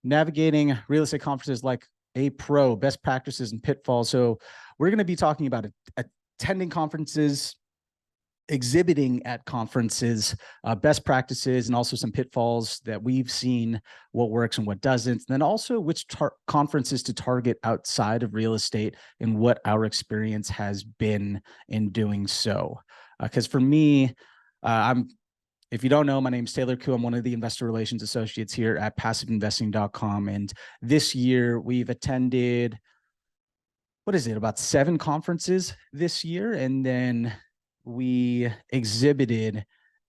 navigating real estate conferences like a pro, best practices and pitfalls. So we're going to be talking about attending conferences, exhibiting at conferences, best practices, and also some pitfalls that we've seen, what works and what doesn't. And then also which conferences to target outside of real estate and what our experience has been in doing so. Because for me, if you don't know, my name is Taylor Koo. I'm one of the investor relations associates here at passiveinvesting.com. And this year we've attended, about 7 conferences this year. And then we exhibited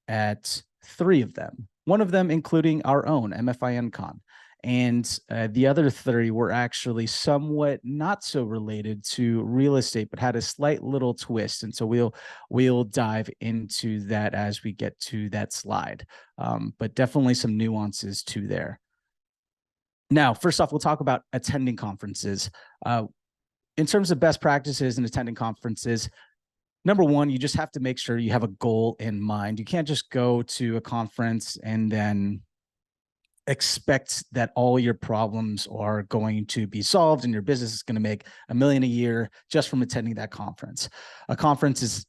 at 3 of them, one of them including our own MFI Con. And the other 3 were actually somewhat not so related to real estate, but had a slight little twist. And so we'll dive into that as we get to that slide. But definitely some nuances to there. Now, first off, we'll talk about attending conferences. In terms of best practices and attending conferences, number one, you just have to make sure you have a goal in mind. You can't just go to a conference and then expect that all your problems are going to be solved and your business is going to make $1 million a year just from attending that conference. A conference is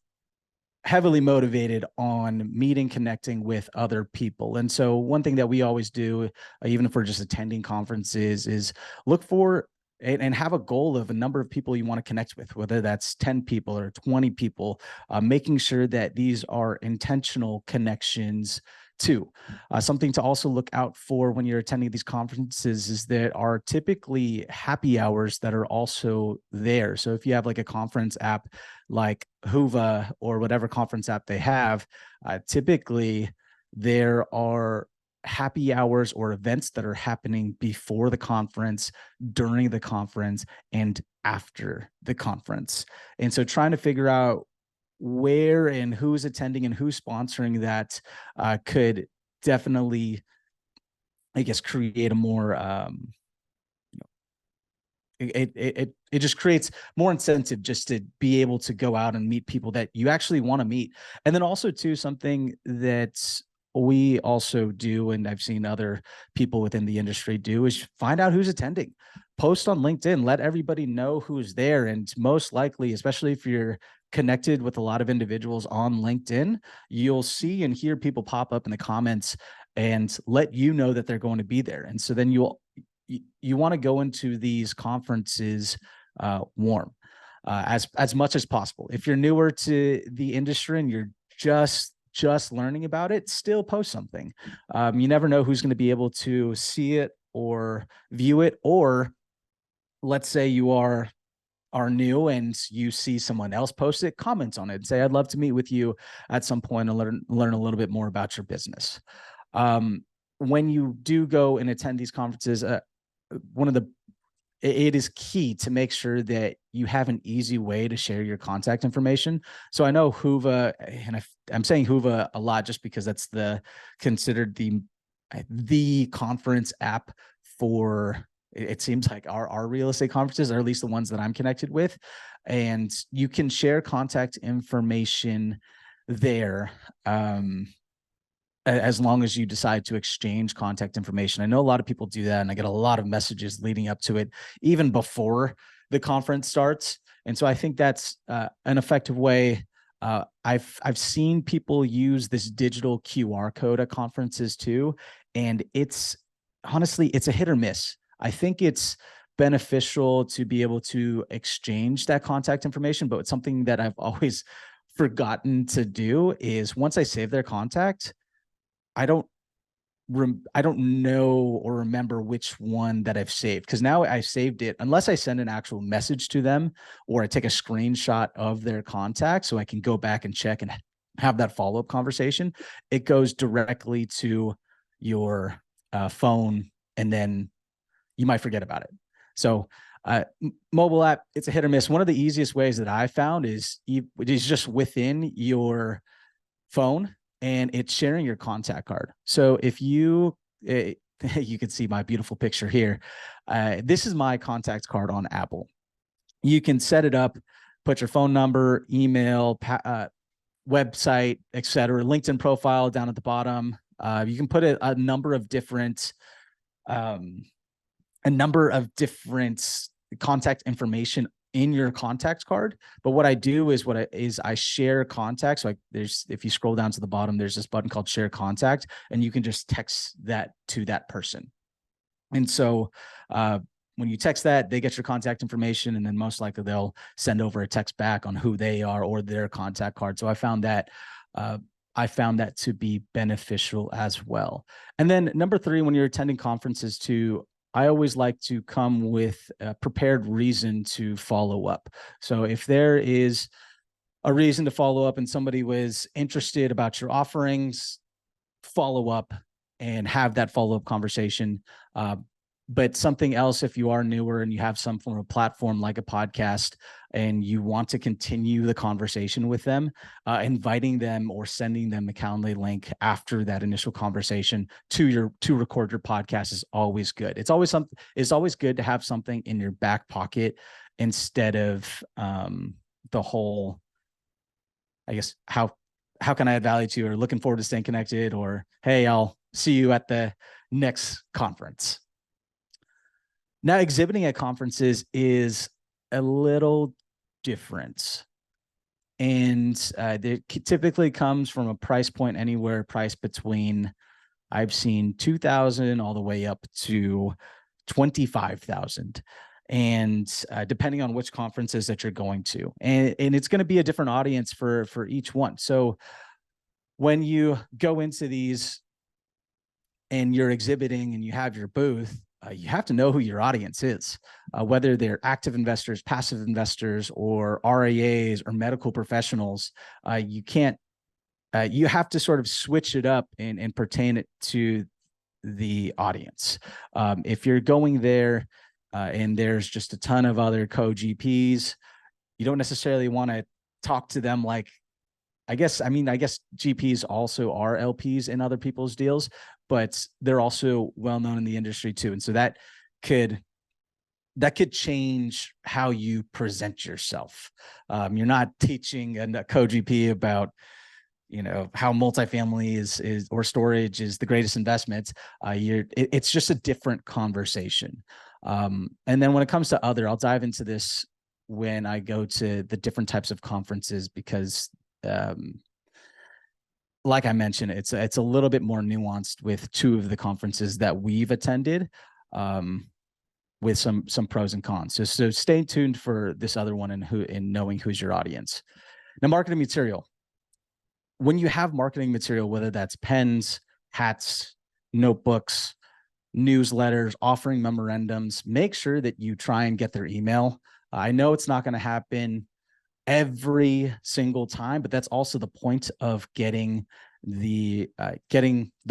heavily motivated on meeting, connecting with other people. And so one thing that we always do, even if we're just attending conferences, is look for and have a goal of a number of people you want to connect with, whether that's 10 people or 20 people, making sure that these are intentional connections too. Something to also look out for when you're attending these conferences is there are typically happy hours that are also there. So if you have like a conference app like Hoova or whatever conference app they have, typically there are happy hours or events that are happening before the conference, during the conference, and after the conference. And so trying to figure out where and who's attending and who's sponsoring that could definitely, I guess, create a more, it just creates more incentive just to be able to go out and meet people that you actually want to meet. And then also too, something that we also do, and I've seen other people within the industry do, is find out who's attending. Post on LinkedIn, let everybody know who's there. And most likely, especially if you're connected with a lot of individuals on LinkedIn, you'll see and hear people pop up in the comments and let you know that they're going to be there. And so then you want to go into these conferences warm as much as possible. If you're newer to the industry and you're just learning about it, still post something. You never know who's going to be able to see it or view it. Or let's say you are new and you see someone else post it, comment on it and say, I'd love to meet with you at some point and learn a little bit more about your business. When you do go and attend these conferences, it is key to make sure that you have an easy way to share your contact information. So I know Hoova, and I'm saying Hoova a lot just because that's considered the conference app for, it seems like our real estate conferences, or at least the ones that I'm connected with. And you can share contact information there. As long as you decide to exchange contact information. I know a lot of people do that, and I get a lot of messages leading up to it, even before the conference starts. And so I think that's an effective way. I've seen people use this digital QR code at conferences too, and honestly, it's a hit or miss. I think it's beneficial to be able to exchange that contact information, but it's something that I've always forgotten to do is once I save their contact, I don't know or remember which one that I've saved, because now I saved it, unless I send an actual message to them or I take a screenshot of their contact so I can go back and check and have that follow-up conversation. It goes directly to your phone, and then you might forget about it. So mobile app, it's a hit or miss. One of the easiest ways that I found is just within your phone, and it's sharing your contact card. So if you can see my beautiful picture here. This is my contact card on Apple. You can set it up, put your phone number, email, website, etc., LinkedIn profile down at the bottom. You can put a number of different a number of different contact information in your contact card. But what I do is I share contacts. So if you scroll down to the bottom, there's this button called share contact, and you can just text that to that person. And so when you text that, they get your contact information, and then most likely they'll send over a text back on who they are or their contact card. So I found that to be beneficial as well. And then number 3, when you're attending conferences too, I always like to come with a prepared reason to follow up. So if there is a reason to follow up and somebody was interested about your offerings, follow up and have that follow-up conversation. But something else, if you are newer and you have some form of platform like a podcast and you want to continue the conversation with them, inviting them or sending them a Calendly link after that initial conversation to record your podcast is always good. It's always good to have something in your back pocket instead of the whole, I guess, how can I add value to you, or looking forward to staying connected, or, hey, I'll see you at the next conference. Now, exhibiting at conferences is a little different. And it typically comes from a price point anywhere priced between, I've seen 2,000 all the way up to 25,000. And depending on which conferences that you're going to, and it's going to be a different audience for each one. So when you go into these and you're exhibiting and you have your booth, you have to know who your audience is, whether they're active investors, passive investors, or RIAs or medical professionals. You have to sort of switch it up and pertain it to the audience. If you're going there and there's just a ton of other co-GPs, you don't necessarily want to talk to them like, I guess GPs also are LPs in other people's deals, but they're also well known in the industry too. And so that could change how you present yourself. You're not teaching a co-GP about, how multifamily is or storage is the greatest investment. It's just a different conversation. And then when it comes to I'll dive into this when I go to the different types of conferences, because like I mentioned, it's a little bit more nuanced with 2 of the conferences that we've attended, with some pros and cons. So stay tuned for this other one and knowing who's your audience. Now, marketing material. When you have marketing material, whether that's pens, hats, notebooks, newsletters, offering memorandums, make sure that you try and get their email. I know it's not going to happen every single time, but that's also the point of getting the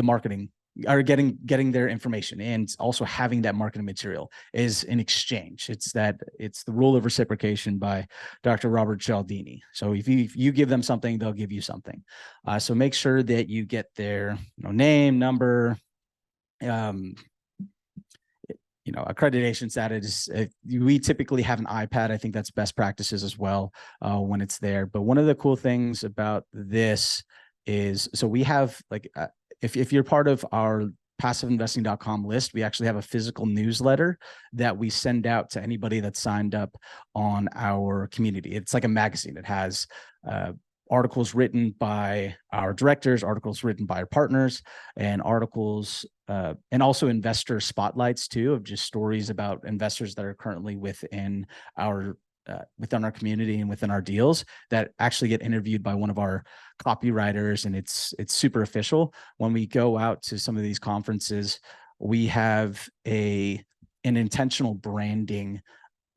marketing, or getting their information, and also having that marketing material is an exchange. It's the rule of reciprocation by Dr. Robert Cialdini. So if you give them something, they'll give you something. So make sure that you get their name, number, accreditation status. We typically have an iPad. I think that's best practices as well when it's there. But one of the cool things about this is, so we have if you're part of our passiveinvesting.com list, we actually have a physical newsletter that we send out to anybody that's signed up on our community. It's like a magazine. It has articles written by our directors, articles written by our partners, and articles and also investor spotlights too, of just stories about investors that are currently within our community and within our deals that actually get interviewed by one of our copywriters, and it's super official. When we go out to some of these conferences, we have an intentional branding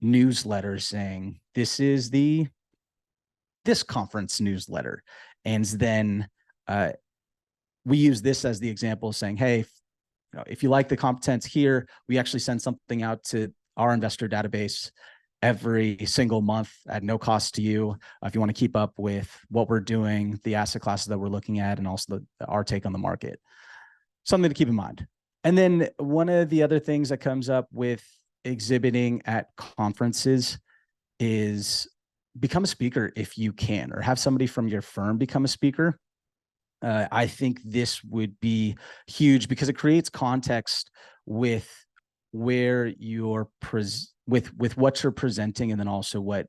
newsletter saying this is this conference newsletter. And then we use this as the example, saying, hey, if you like the content here, we actually send something out to our investor database every single month at no cost to you. If you want to keep up with what we're doing, the asset classes that we're looking at, and also our take on the market. Something to keep in mind. And then one of the other things that comes up with exhibiting at conferences is become a speaker if you can, or have somebody from your firm become a speaker. I think this would be huge because it creates context with where you're with what you're presenting, and then also what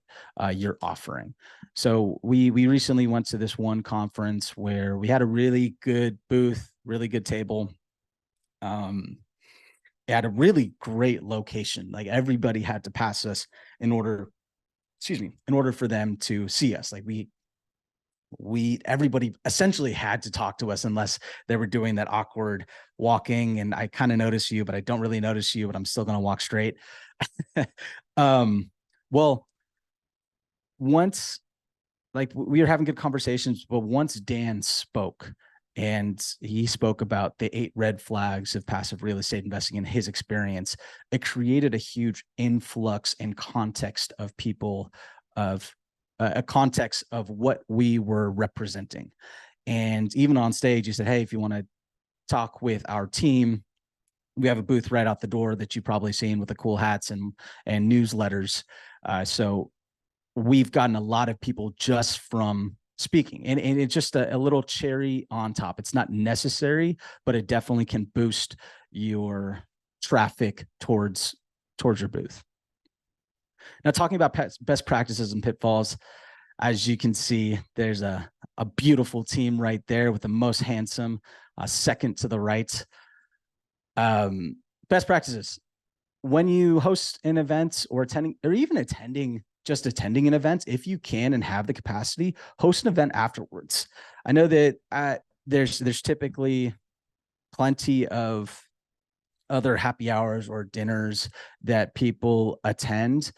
you're offering. So we recently went to this one conference where we had a really good booth, really good table, at a really great location. Like everybody had to pass us in order, in order for them to see us. Like everybody essentially had to talk to us unless they were doing that awkward walking. And I kind of notice you, but I don't really notice you, but I'm still going to walk straight. Well, once, like, we were having good conversations, but once Dan spoke, and he spoke about the 8 red flags of passive real estate investing in his experience, it created a huge influx and context of people, of a context of what we were representing. And even on stage, he said, hey, if you want to talk with our team, we have a booth right out the door that you've probably seen with the cool hats and newsletters. So we've gotten a lot of people just from speaking, and it's just a little cherry on top. It's not necessary, but it definitely can boost your traffic towards your booth. Now, talking about best practices and pitfalls, as you can see, there's a beautiful team right there with the most handsome, second to the right. Best practices: when you host an event or attending an event, if you can and have the capacity, host an event afterwards. I know that there's typically plenty of other happy hours or dinners that people attend,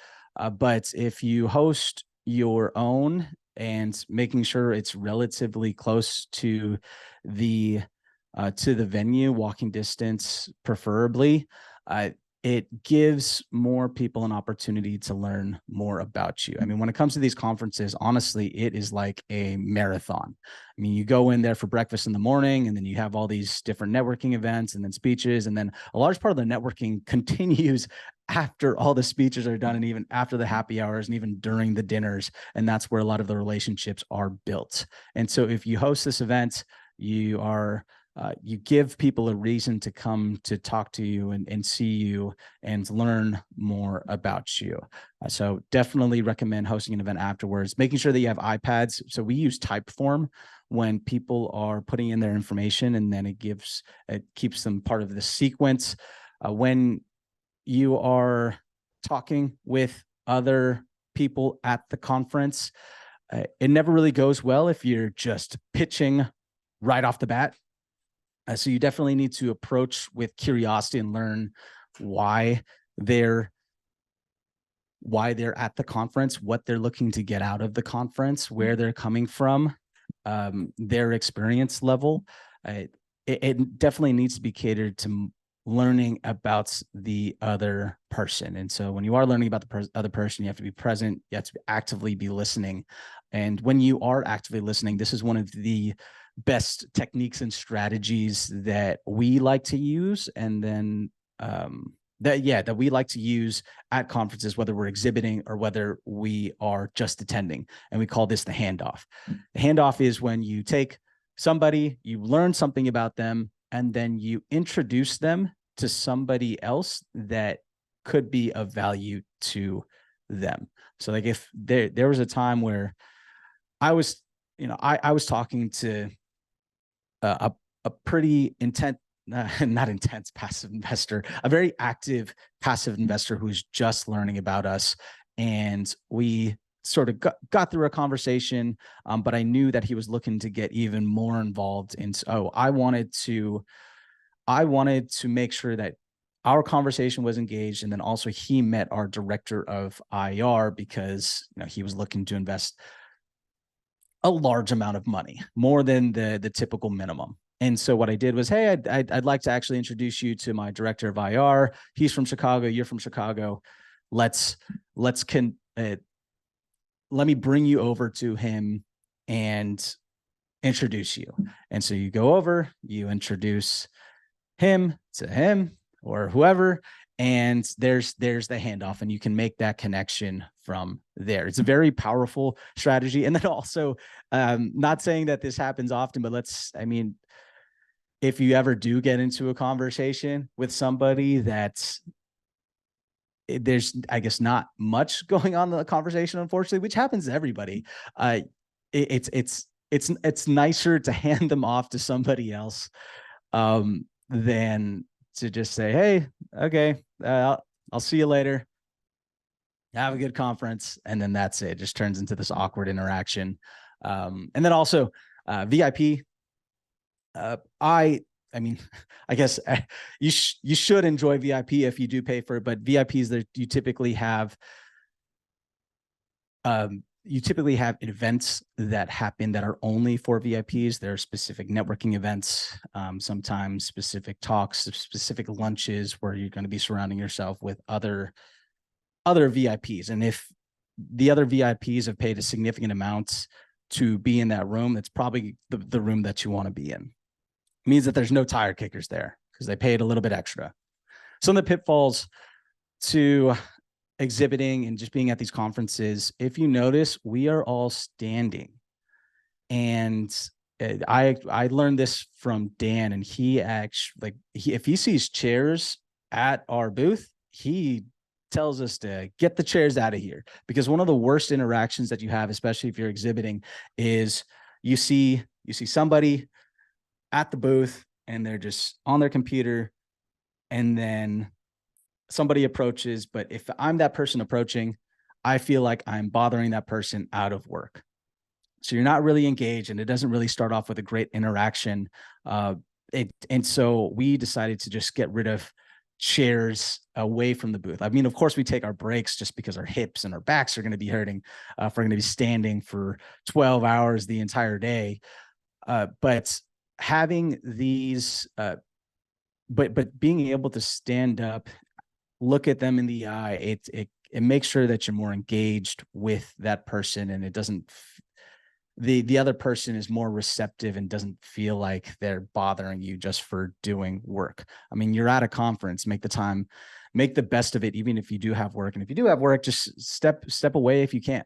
but if you host your own and making sure it's relatively close to the venue, walking distance preferably, it gives more people an opportunity to learn more about you. I mean, when it comes to these conferences, honestly, it is like a marathon. I mean, you go in there for breakfast in the morning, and then you have all these different networking events and then speeches. And then a large part of the networking continues after all the speeches are done, and even after the happy hours, and even during the dinners. And that's where a lot of the relationships are built. And so if you host this event, you give people a reason to come to talk to you and see you and learn more about you. So definitely recommend hosting an event afterwards, making sure that you have iPads. So we use Typeform when people are putting in their information, and then it keeps them part of the sequence. When you are talking with other people at the conference, it never really goes well if you're just pitching right off the bat. So you definitely need to approach with curiosity and learn why they're at the conference, what they're looking to get out of the conference, where they're coming from, their experience level. It definitely needs to be catered to learning about the other person. And so when you are learning about the other person, you have to be present, you have to actively be listening. And when you are actively listening, this is one of the best techniques and strategies that we like to use, and then that we like to use at conferences, whether we're exhibiting or whether we are just attending. And we call this the handoff. The handoff is when you take somebody, you learn something about them, and then you introduce them to somebody else that could be of value to them. So like if there was a time where I was talking to a pretty intense, not intense passive investor, a very active passive investor who's just learning about us. And we sort of got through a conversation, but I knew that he was looking to get even more involved. And so I wanted to make sure that our conversation was engaged. And then also he met our director of IR, because he was looking to invest a large amount of money, more than the typical minimum. And so what I did was, hey, I'd like to actually introduce you to my director of IR. He's from Chicago. You're from Chicago. Let me bring you over to him and introduce you. And so you go over, you introduce him to him or whoever, and there's the handoff, and you can make that connection from there. It's a very powerful strategy. And then also, not saying that this happens often, but if you ever do get into a conversation with somebody that there's, I guess, not much going on in the conversation, unfortunately, which happens to everybody. It's nicer to hand them off to somebody else than to just say, hey, okay, I'll see you later. Have a good conference. And then that's it. It just turns into this awkward interaction. And then also VIP. I mean, I guess you should enjoy VIP if you do pay for it, but VIPs that you typically have events that happen that are only for VIPs. There are specific networking events, sometimes specific talks, specific lunches where you're going to be surrounding yourself with other VIPs. And if the other VIPs have paid a significant amount to be in that room, that's probably the room that you want to be in. It means that there's no tire kickers there because they paid a little bit extra. Some of the pitfalls to exhibiting and just being at these conferences, if you notice, we are all standing. And I learned this from Dan, and he actually, if he sees chairs at our booth, he tells us to get the chairs out of here, because one of the worst interactions that you have, especially if you're exhibiting, is you see somebody at the booth and they're just on their computer, and then somebody approaches. But if I'm that person approaching, I feel like I'm bothering that person out of work. So you're not really engaged, and it doesn't really start off with a great interaction. And so we decided to just get rid of chairs away from the booth. I mean, of course, we take our breaks just because our hips and our backs are going to be hurting if we're going to be standing for 12 hours the entire day. But having these, but being able to stand up, look at them in the eye, it makes sure that you're more engaged with that person, and it doesn't, the other person is more receptive and doesn't feel like they're bothering you just for doing work. I mean, you're at a conference, make the best of it, even if you do have work. And if you do have work, just step away if you can.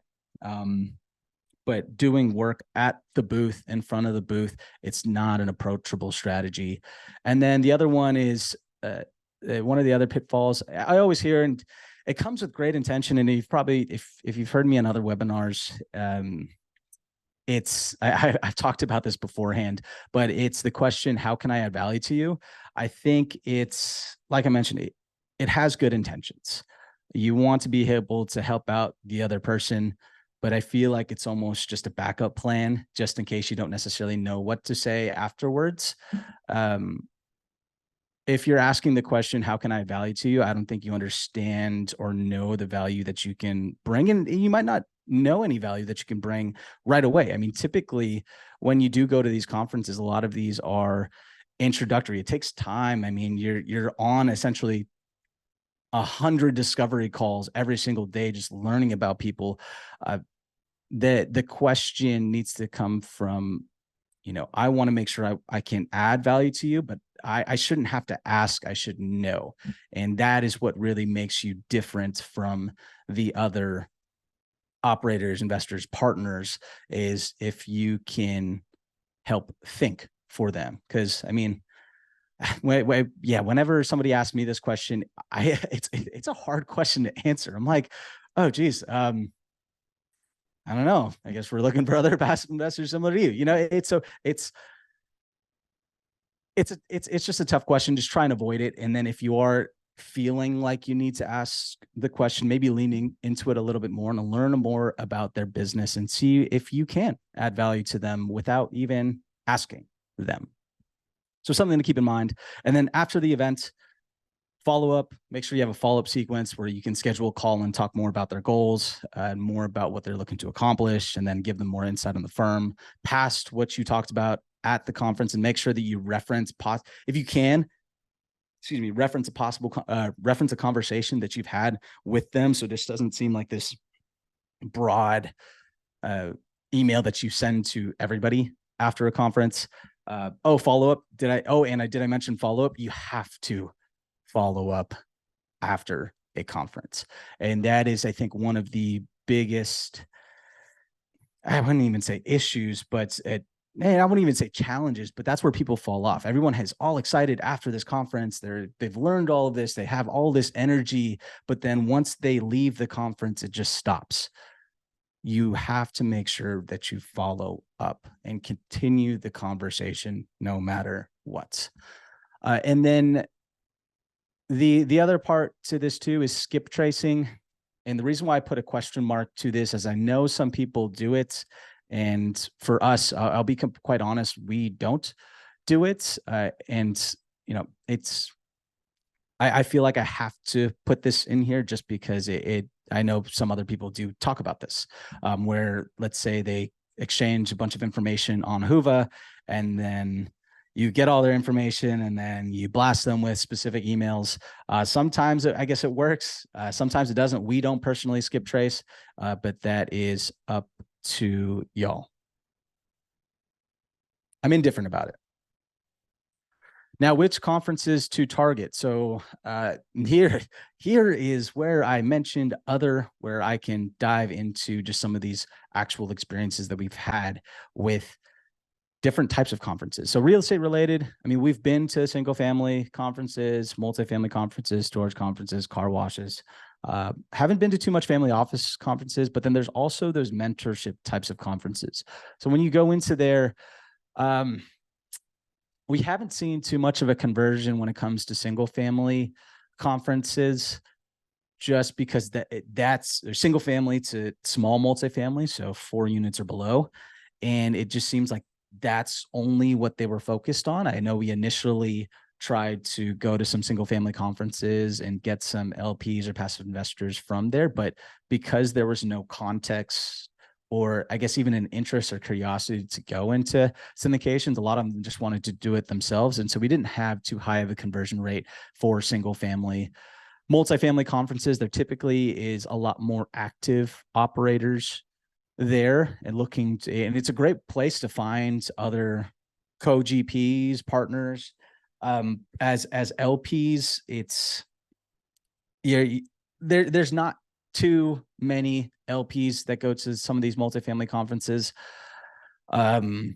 But doing work at the booth, in front of the booth, it's not an approachable strategy. And then the other one is one of the other pitfalls I always hear, and it comes with great intention. And you've probably, if you've heard me on other webinars, I've talked about this beforehand, but it's the question, how can I add value to you? I think it's, like I mentioned, it has good intentions. You want to be able to help out the other person, but I feel like it's almost just a backup plan, just in case you don't necessarily know what to say afterwards. If you're asking the question, how can I add value to you? I don't think you understand or know the value that you can bring. And you might not know any value that you can bring right away. I mean, typically when you do go to these conferences, a lot of these are introductory. It takes time. I mean, you're on essentially 100 discovery calls every single day, just learning about people. The question needs to come from, I want to make sure I can add value to you, but I shouldn't have to ask, I should know. And that is what really makes you different from the other operators, investors, partners, is if you can help think for them. Because I mean, whenever somebody asks me this question, it's a hard question to answer. I'm like, oh geez, I don't know. I guess we're looking for other passive investors similar to you. It's just a tough question. Just try and avoid it. And then if you are feeling like you need to ask the question, maybe leaning into it a little bit more and learn more about their business and see if you can add value to them without even asking them. So something to keep in mind. And then after the event, follow up, make sure you have a follow-up sequence where you can schedule a call and talk more about their goals and more about what they're looking to accomplish, and then give them more insight on the firm past what you talked about at the conference. And make sure that you reference, if you can, reference a conversation that you've had with them. So this doesn't seem like this broad email that you send to everybody after a conference. Follow up. Did I mention follow up? You have to follow up after a conference. And that is, I think, one of the biggest, I wouldn't even say issues, but I wouldn't even say challenges, but that's where people fall off. Everyone has all excited after this conference. They've learned all of this. They have all this energy, but then once they leave the conference, it just stops. You have to make sure that you follow up and continue the conversation no matter what. And then the other part to this too is skip tracing. And the reason why I put a question mark to this is I know some people do it. And for us, I'll be quite honest, we don't do it. And, you know, I feel like I have to put this in here just because I know some other people do talk about this, where let's say they exchange a bunch of information on Whova, and then you get all their information and then you blast them with specific emails. Sometimes I guess it works. Sometimes it doesn't. We don't personally skip trace, but that is up to y'all. I'm indifferent about it. Now, which conferences to target? So here is where I mentioned where I can dive into just some of these actual experiences that we've had with different types of conferences. So real estate related, I mean, we've been to single family conferences, multifamily conferences, storage conferences, car washes. Haven't been to too much family office conferences, but then there's also those mentorship types of conferences. So when you go into there, we haven't seen too much of a conversion when it comes to single family conferences, just because that's single family to small multifamily, so 4 units or below. And it just seems like that's only what they were focused on. I know we initially tried to go to some single family conferences and get some LPs or passive investors from there, but because there was no context, or I guess even an interest or curiosity to go into syndications, a lot of them just wanted to do it themselves. And so we didn't have too high of a conversion rate for single family. Multifamily conferences, there typically is a lot more active operators there and and it's a great place to find other co-GPs, partners. As LPs, there's not too many LPs that go to some of these multifamily conferences. And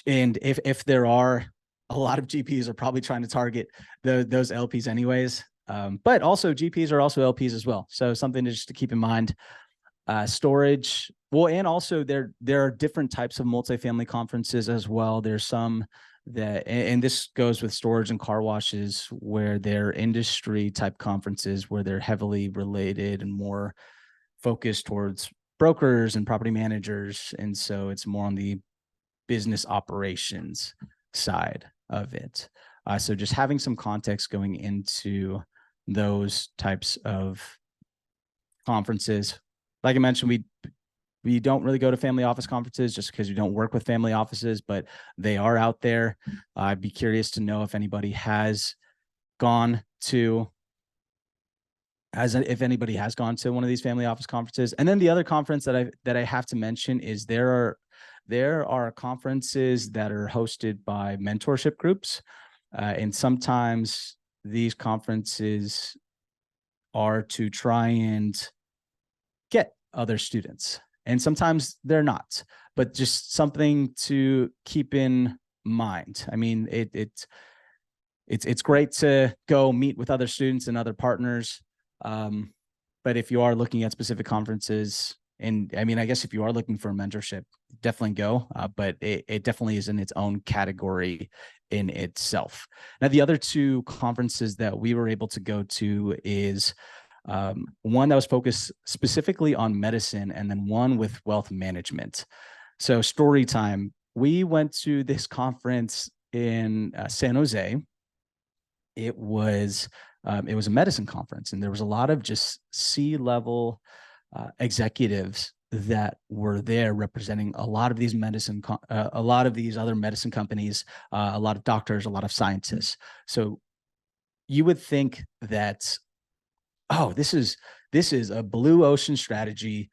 if there are, a lot of GPs are probably trying to target those LPs anyways. But also GPs are also LPs as well. So something just to keep in mind. Storage, well, and also there are different types of multifamily conferences as well. There's some that, and this goes with storage and car washes, where they're industry type conferences where they're heavily related and more focused towards brokers and property managers. And so it's more on the business operations side of it. So just having some context going into those types of conferences. Like I mentioned, we don't really go to family office conferences just because we don't work with family offices, but they are out there. I'd be curious to know if anybody has gone to if anybody has gone to one of these family office conferences. And then the other conference that I have to mention is there are conferences that are hosted by mentorship groups. And sometimes these conferences are to try and get other students. And sometimes they're not, but just something to keep in mind. I mean, it's great to go meet with other students and other partners. But if you are looking at specific conferences, and I mean, I guess if you are looking for a mentorship, definitely go, but it definitely is in its own category in itself. Now, the other 2 conferences that we were able to go to is one that was focused specifically on medicine, and then one with wealth management. So story time, we went to this conference in San Jose. It was a medicine conference, and there was a lot of just C-level executives that were there representing a lot of these a lot of these other medicine companies, a lot of doctors, a lot of scientists. So you would think that, oh, this is a blue ocean strategy.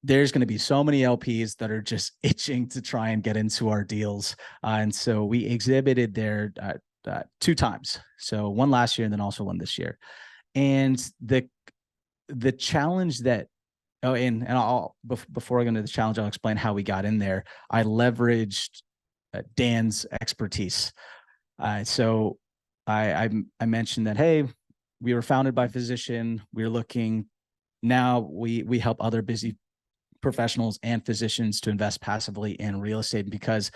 There's going to be so many LPs that are just itching to try and get into our deals. And so we exhibited there 2 times. So one last year and then also one this year. And the challenge that Oh, and I'll before I go into the challenge, I'll explain how we got in there. I leveraged Dan's expertise. So I mentioned that, hey, we were founded by a physician. We're looking now. We help other busy professionals and physicians to invest passively in real estate. And because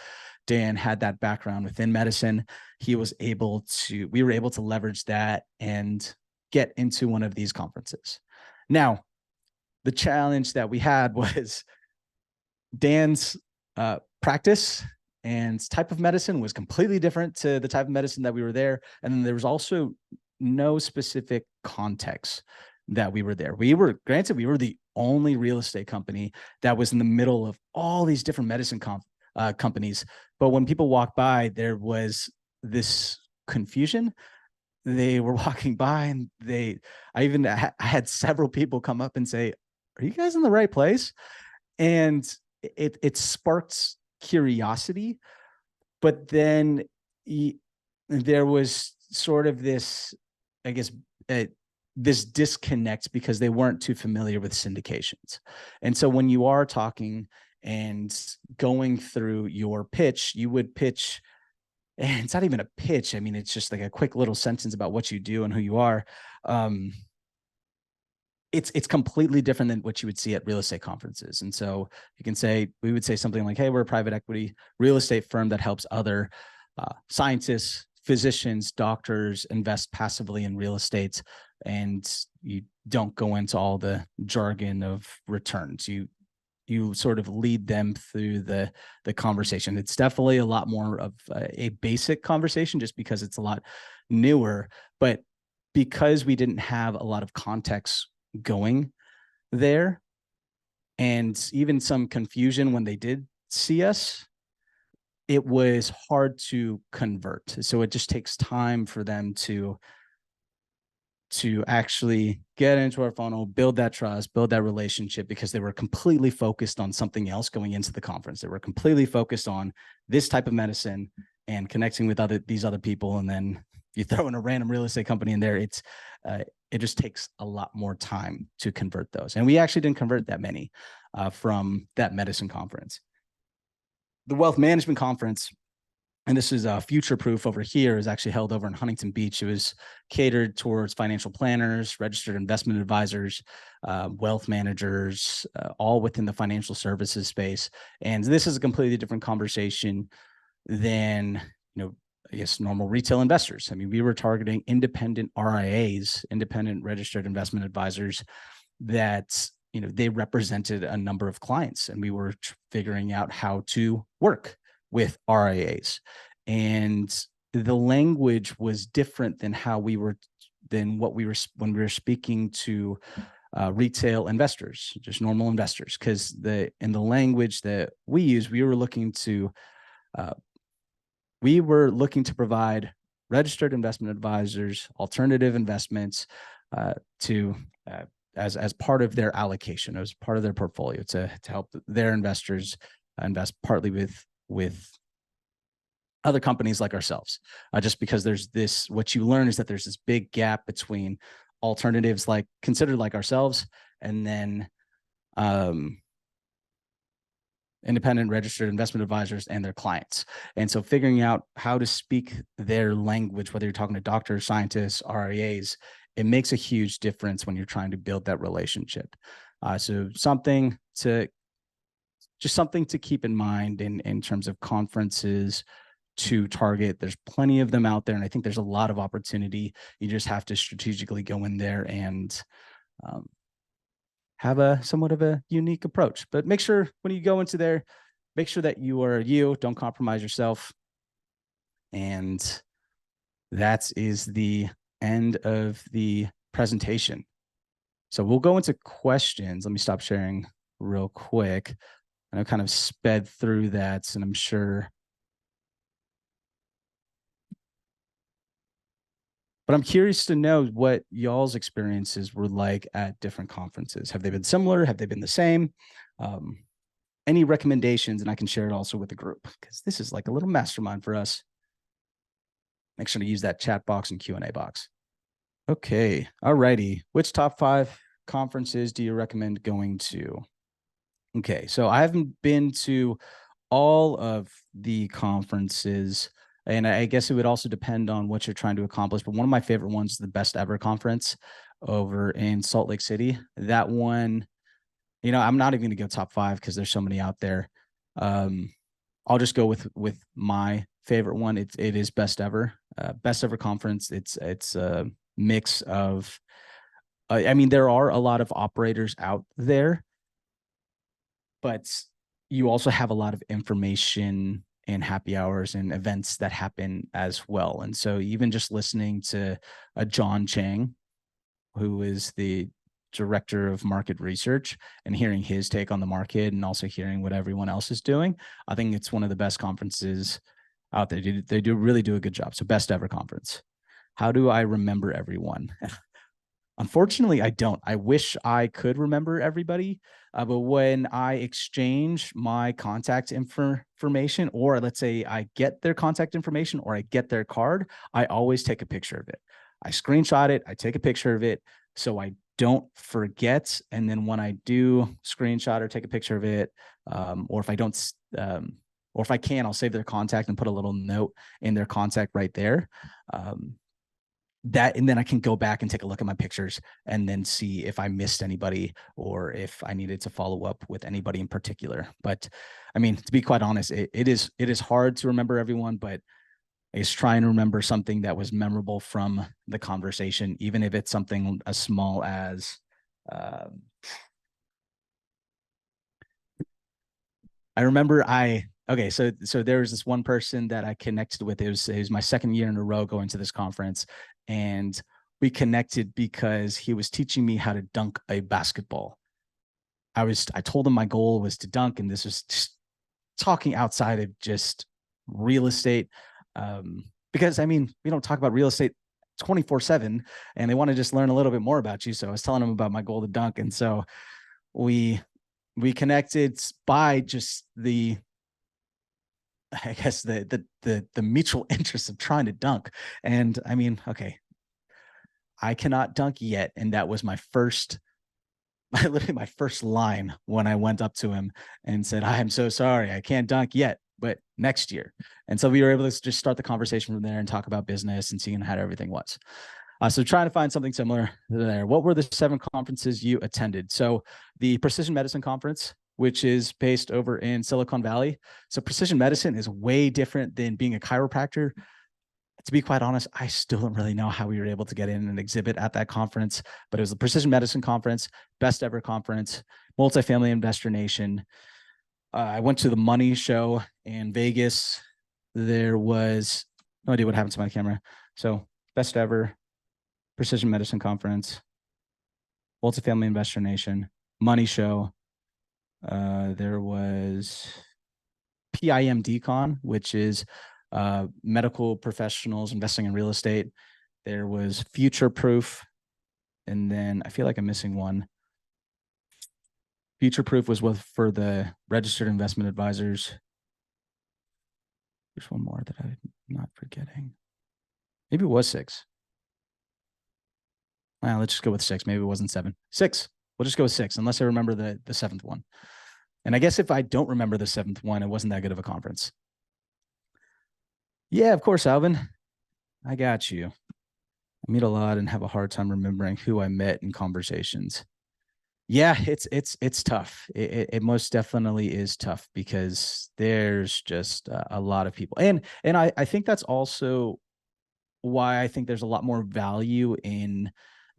Dan had that background within medicine, we were able to leverage that and get into one of these conferences. Now, the challenge that we had was Dan's practice and type of medicine was completely different to the type of medicine that we were there. And then there was also no specific context that we were there. We were the only real estate company that was in the middle of all these different medicine companies. But when people walked by, there was this confusion. They were walking by and I had several people come up and say, "Are you guys in the right place?" And it sparked curiosity, but then there was sort of this, I guess, this disconnect because they weren't too familiar with syndications. And so when you are talking and going through your pitch, you would pitch, and it's not even a pitch. I mean, it's just like a quick little sentence about what you do and who you are. It's completely different than what you would see at real estate conferences. And so we would say something like, hey, we're a private equity real estate firm that helps other scientists, physicians, doctors invest passively in real estate. And you don't go into all the jargon of returns. You sort of lead them through the conversation. It's definitely a lot more of a basic conversation just because it's a lot newer, but because we didn't have a lot of context going there and even some confusion when they did see us, it was hard to convert. So it just takes time for them to actually get into our funnel, build that trust, build that relationship, because they were completely focused on something else going into the conference. They were completely focused on this type of medicine and connecting with these other people. And then you throw in a random real estate company in there, it just takes a lot more time to convert those. And we actually didn't convert that many from that medicine conference. The wealth management conference, and this is Future Proof over here, is actually held over in Huntington Beach. It was catered towards financial planners, registered investment advisors, wealth managers, all within the financial services space. And this is a completely different conversation than, I guess, normal retail investors. I mean, we were targeting independent RIAs, independent registered investment advisors, that they represented a number of clients, and we were figuring out how to work with RIAs. And the language was different than when we were speaking to retail investors, just normal investors, because in the language that we use, we were looking to provide registered investment advisors alternative investments as part of their allocation, as part of their portfolio, to help their investors invest partly with other companies like ourselves. Just because what you learn is that there's this big gap between alternatives considered like ourselves, and then independent registered investment advisors and their clients. And so figuring out how to speak their language, whether you're talking to doctors, scientists, RIAs, it makes a huge difference when you're trying to build that relationship. So something to keep in mind in terms of conferences to target. There's plenty of them out there, and I think there's a lot of opportunity. You just have to strategically go in there and have a somewhat of a unique approach. But make sure when you go into there, make sure that you are you, don't compromise yourself. And that is the end of the presentation. So we'll go into questions. Let me stop sharing real quick. And I kind of sped through that, and I'm sure. But I'm curious to know what y'all's experiences were like at different conferences. Have they been similar? Have they been the same? Any recommendations? And I can share it also with the group, because this is like a little mastermind for us. Make sure to use that chat box and Q&A box. Okay. All righty. Which top 5 conferences do you recommend going to? Okay, so I haven't been to all of the conferences, and I guess it would also depend on what you're trying to accomplish. But one of my favorite ones is the Best Ever Conference over in Salt Lake City. That one, I'm not even going to go top five because there's so many out there. I'll just go with my favorite one. It is Best Ever Conference. It's a mix of, I mean, there are a lot of operators out there, but you also have a lot of information and happy hours and events that happen as well. And so even just listening to a John Chang, who is the director of market research, and hearing his take on the market and also hearing what everyone else is doing, I think it's one of the best conferences out there. They do really do a good job. So Best Ever Conference. How do I remember everyone? Unfortunately, I don't. I wish I could remember everybody, but when I exchange my contact information, or let's say I get their contact information or I get their card, I always take a picture of it. I screenshot it, I take a picture of it so I don't forget. And then when I do screenshot or take a picture of it, or if I don't, or if I can, I'll save their contact and put a little note in their contact right there. And then I can go back and take a look at my pictures and then see if I missed anybody or if I needed to follow up with anybody in particular. But I mean, to be quite honest, it is hard to remember everyone, but I just try and remember something that was memorable from the conversation, even if it's something as small as, I remember okay, so there was this one person that I connected with. It was my second year in a row going to this conference, and we connected because he was teaching me how to dunk a basketball. I told him my goal was to dunk, and this was just talking outside of just real estate. Because I mean, we don't talk about real estate 24/7, and they want to just learn a little bit more about you. So I was telling him about my goal to dunk, and so we connected by just I guess the mutual interest of trying to dunk. And I mean, okay, I cannot dunk yet, and that was my first, literally my first line when I went up to him and said, "I am so sorry, I can't dunk yet, but next year." And so we were able to just start the conversation from there and talk about business and seeing how everything was. So trying to find something similar there. What were the 7 conferences you attended? So the Precision Medicine Conference, which is based over in Silicon Valley. So precision medicine is way different than being a chiropractor. To be quite honest, I still don't really know how we were able to get in and exhibit at that conference, but it was the Precision Medicine Conference, Best Ever Conference, Multifamily Investor Nation. I went to the Money Show in Vegas. There was no idea what happened to my camera. So Best Ever, Precision Medicine Conference, Multifamily Investor Nation, Money Show. There was PIMDCon, which is medical professionals investing in real estate. There was Future Proof, and then I feel like I'm missing one. Future Proof was for the registered investment advisors. There's one more that I'm not forgetting. Maybe it was 6. Well, let's just go with 6. Maybe it wasn't 7. 6. We'll just go with 6, unless I remember the 7th one. And I guess if I don't remember the 7th one, it wasn't that good of a conference. Yeah, of course, Alvin. I got you. I meet a lot and have a hard time remembering who I met in conversations. Yeah, it's tough. It most definitely is tough because there's just a lot of people. And I think that's also why I think there's a lot more value in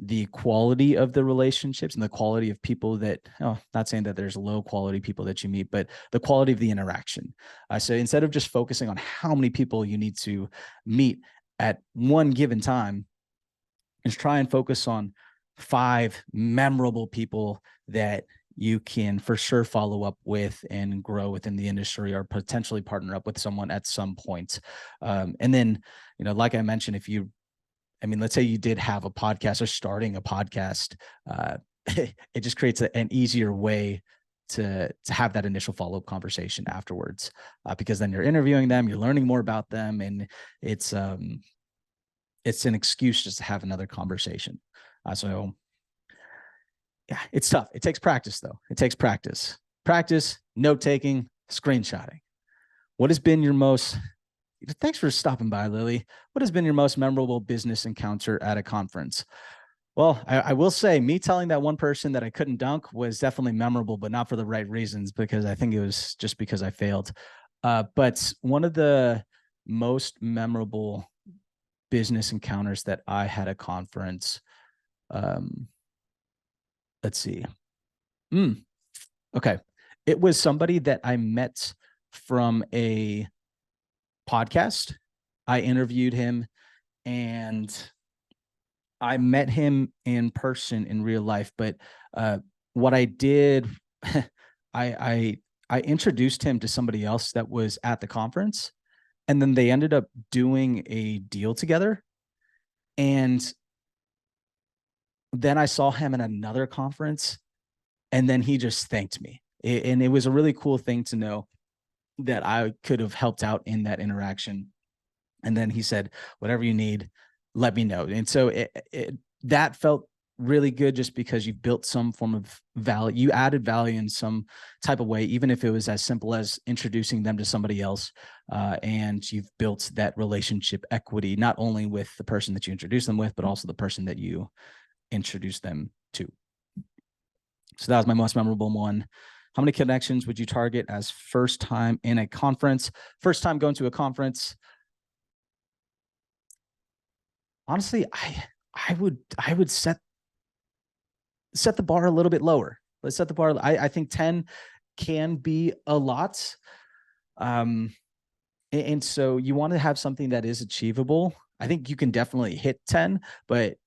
the quality of the relationships and the quality of people that, not saying that there's low quality people that you meet, but the quality of the interaction. So instead of just focusing on how many people you need to meet at one given time, is try and focus on 5 memorable people that you can for sure follow up with and grow within the industry, or potentially partner up with someone at some point. And then, like I mentioned, let's say you did have a podcast or starting a podcast, it just creates an easier way to have that initial follow-up conversation afterwards, because then you're interviewing them, you're learning more about them, and it's an excuse just to have another conversation. So Yeah, it's tough. It takes practice though. It takes practice, note taking, screenshotting. What has been your most, thanks for stopping by, Lily. What has been your most memorable business encounter at a conference? Well, I will say me telling that one person that I couldn't dunk was definitely memorable, but not for the right reasons, because I think it was just because I failed. But one of the most memorable business encounters that I had at a conference, um, let's see. Okay. It was somebody that I met from a podcast. I interviewed him and I met him in person in real life. But what I did, I, I I introduced him to somebody else that was at the conference, and then they ended up doing a deal together. And then I saw him at another conference, and then he just thanked me. And it was a really cool thing to know that I could have helped out in that interaction. And then he said, whatever you need, let me know. And so that felt really good, just because you built some form of value. You added value in some type of way, even if it was as simple as introducing them to somebody else. And you've built that relationship equity, not only with the person that you introduce them with, but also the person that you introduce them to. So that was my most memorable one. How many connections would you target as first time in a conference? First time going to a conference. Honestly, I would set the bar a little bit lower. Let's set the bar. I think 10 can be a lot. And so you want to have something that is achievable. I think you can definitely hit 10, but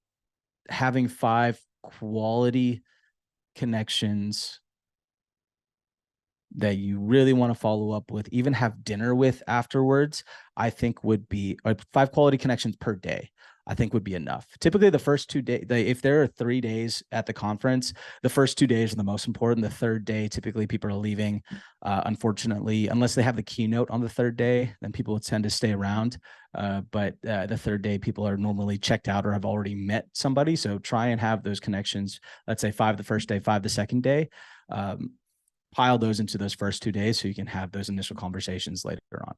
having 5 quality connections that you really want to follow up with, even have dinner with afterwards, I think would be 5 quality connections per day. I think would be enough. Typically, the first 2 days, if there are 3 days at the conference, the first 2 days are the most important. The third day, typically people are leaving. Unfortunately, unless they have the keynote on the third day, then people tend to stay around. But the third day, people are normally checked out or have already met somebody. So try and have those connections. Let's say 5 the first day, 5 the second day. Pile those into those first 2 days so you can have those initial conversations later on.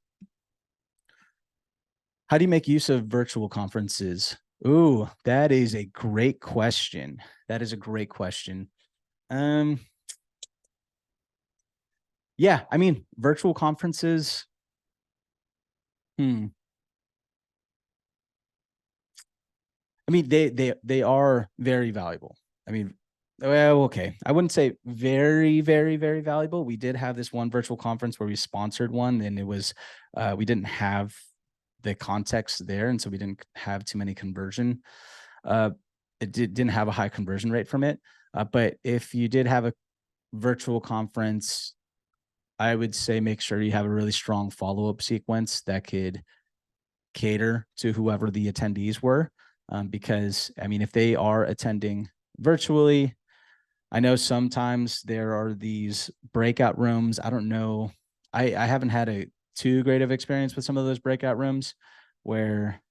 How do you make use of virtual conferences? Ooh, that is a great question. That is a great question. Yeah, I mean, virtual conferences. I mean, they are very valuable. I mean, well, okay. I wouldn't say very, very, very valuable. We did have this one virtual conference where we sponsored one, and it was we didn't have the context there, and so we didn't have too many conversion. It didn't have a high conversion rate from it. But if you did have a virtual conference, I would say make sure you have a really strong follow-up sequence that could cater to whoever the attendees were. Because I mean, if they are attending virtually, I know sometimes there are these breakout rooms. I don't know. I haven't had a too great of experience with some of those breakout rooms where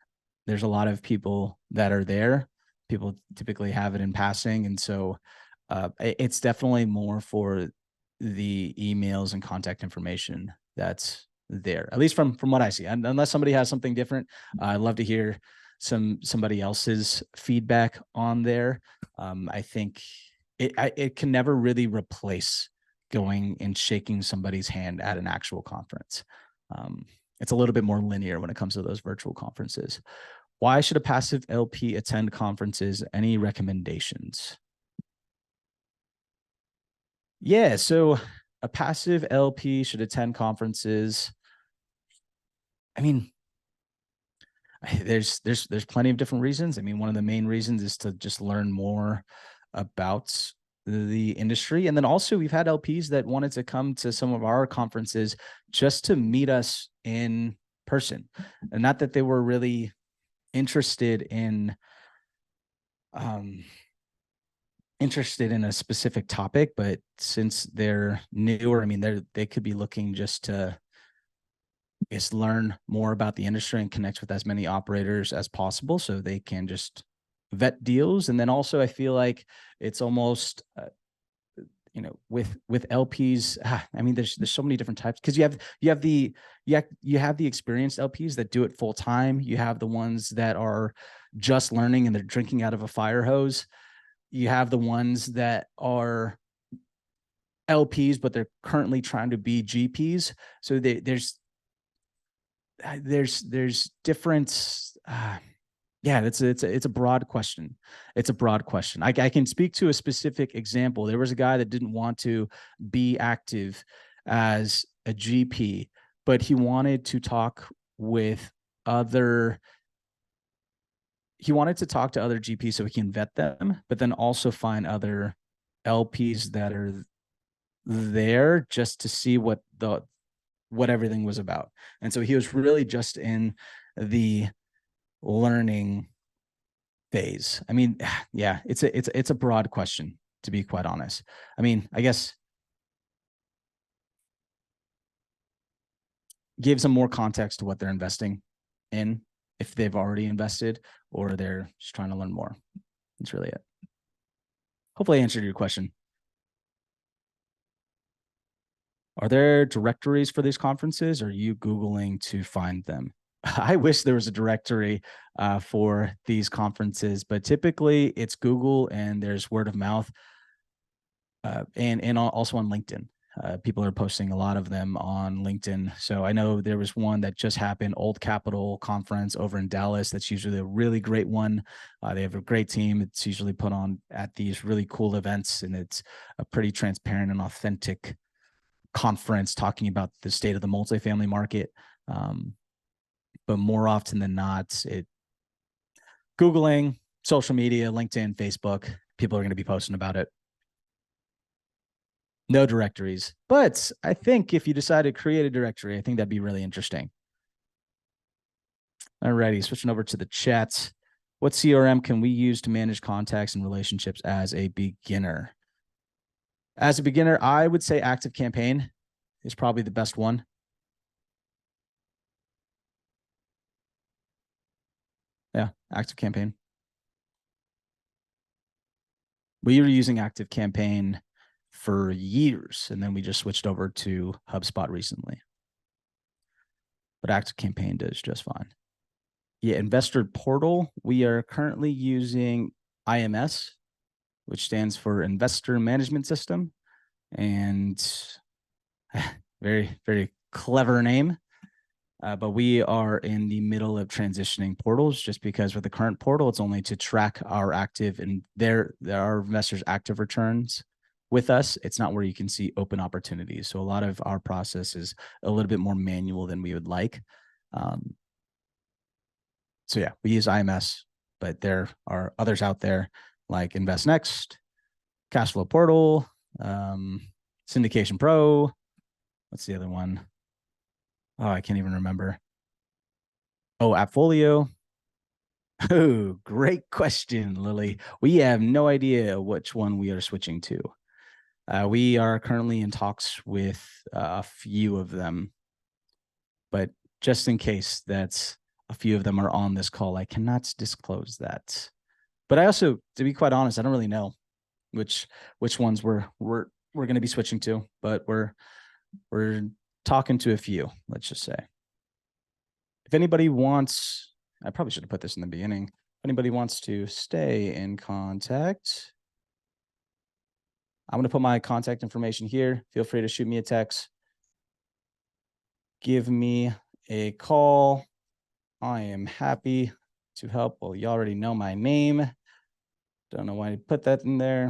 there's a lot of people that are there. People typically have it in passing. And so it's definitely more for the emails and contact information that's there, at least from what I see. And unless somebody has something different, I'd love to hear somebody else's feedback on there. I think it can never really replace going and shaking somebody's hand at an actual conference. It's a little bit more linear when it comes to those virtual conferences. Why should a passive LP attend conferences? Any recommendations? Yeah, so a passive LP should attend conferences. I mean, there's plenty of different reasons. I mean, one of the main reasons is to just learn more about the industry. And then also we've had LPs that wanted to come to some of our conferences just to meet us in person. And not that they were really interested in a specific topic, but since they're newer, I mean, they could be looking just to learn more about the industry and connect with as many operators as possible, so they can just vet deals. And then also I feel like it's almost, with LPs, I mean, there's so many different types, because you have the experienced LPs that do it full time. You have the ones that are just learning and they're drinking out of a fire hose. You have the ones that are LPs, but they're currently trying to be GPs. So there's different. Yeah, it's a broad question. It's a broad question. I can speak to a specific example. There was a guy that didn't want to be active as a GP, but he wanted to talk with other. He wanted to talk to other GPs so he can vet them, but then also find other LPs that are there just to see what everything was about. And so he was really just in the learning phase. I mean, yeah, it's a broad question, to be quite honest. I mean, I guess give some more context to what they're investing in, if they've already invested or they're just trying to learn more. That's really it. Hopefully I answered your question. Are there directories for these conferences? Or are you Googling to find them? I wish there was a directory for these conferences, but typically it's Google and there's word of mouth, and also on LinkedIn. People are posting a lot of them on LinkedIn. So I know there was one that just happened, Old Capital Conference over in Dallas. That's usually a really great one. They have a great team. It's usually put on at these really cool events, and it's a pretty transparent and authentic conference talking about the state of the multifamily market. But more often than not, Googling, social media, LinkedIn, Facebook, people are going to be posting about it. No directories. But I think if you decide to create a directory, I think that'd be really interesting. Alrighty, switching over to the chat. What CRM can we use to manage contacts and relationships as a beginner? As a beginner, I would say Active Campaign is probably the best one. Yeah, Active Campaign. We were using Active Campaign for years, and then we just switched over to HubSpot recently. But Active Campaign does just fine. Yeah, Investor Portal, we are currently using IMS, which stands for Investor Management System, and very, very clever name. But we are in the middle of transitioning portals, just because with the current portal, it's only to track our active and there are investors' active returns with us. It's not where you can see open opportunities. So a lot of our process is a little bit more manual than we would like. So yeah, we use IMS, but there are others out there like Invest Next, Cashflow Portal, Syndication Pro. What's the other one? Oh, I can't even remember. Oh, Appfolio. Oh, great question, Lily. We have no idea which one we are switching to. We are currently in talks with a few of them, but just in case that a few of them are on this call, I cannot disclose that. But I also, to be quite honest, I don't really know which ones we're going to be switching to, but we're talking to a few, let's just say. If anybody wants, I probably should have put this in the beginning. If anybody wants to stay in contact, I'm going to put my contact information here. Feel free to shoot me a text. Give me a call. I am happy to help. Well, you already know my name. Don't know why I put that in there.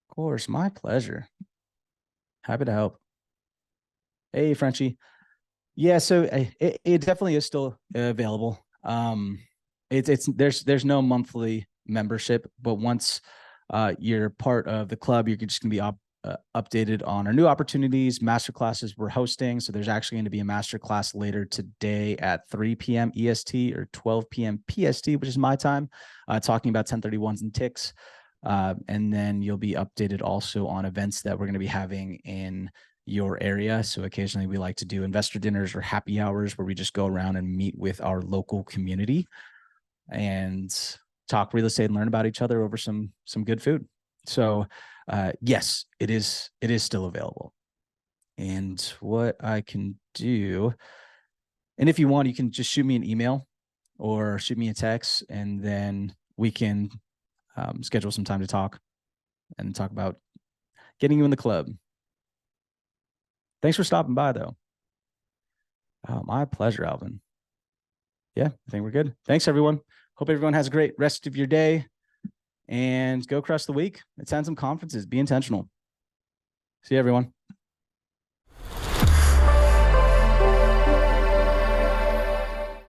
Of course, my pleasure. Happy to help. Hey, Frenchie. Yeah, so it definitely is still available. There's no monthly membership, but once you're part of the club, you're just gonna be updated on our new opportunities, masterclasses we're hosting. So there's actually going to be a masterclass later today at 3 p.m. EST or 12 p.m. PST, which is my time, talking about 1031s and ticks. And then you'll be updated also on events that we're going to be having in your area. So occasionally we like to do investor dinners or happy hours where we just go around and meet with our local community and talk real estate and learn about each other over some good food. So yes, it is still available. And what I can do, and if you want, you can just shoot me an email or shoot me a text, and then we can schedule some time to talk and talk about getting you in the club. Thanks for stopping by, though. Oh, my pleasure, Alvin. Yeah, I think we're good. Thanks, everyone. Hope everyone has a great rest of your day, and go crush the week. Attend some conferences. Be intentional. See you, everyone.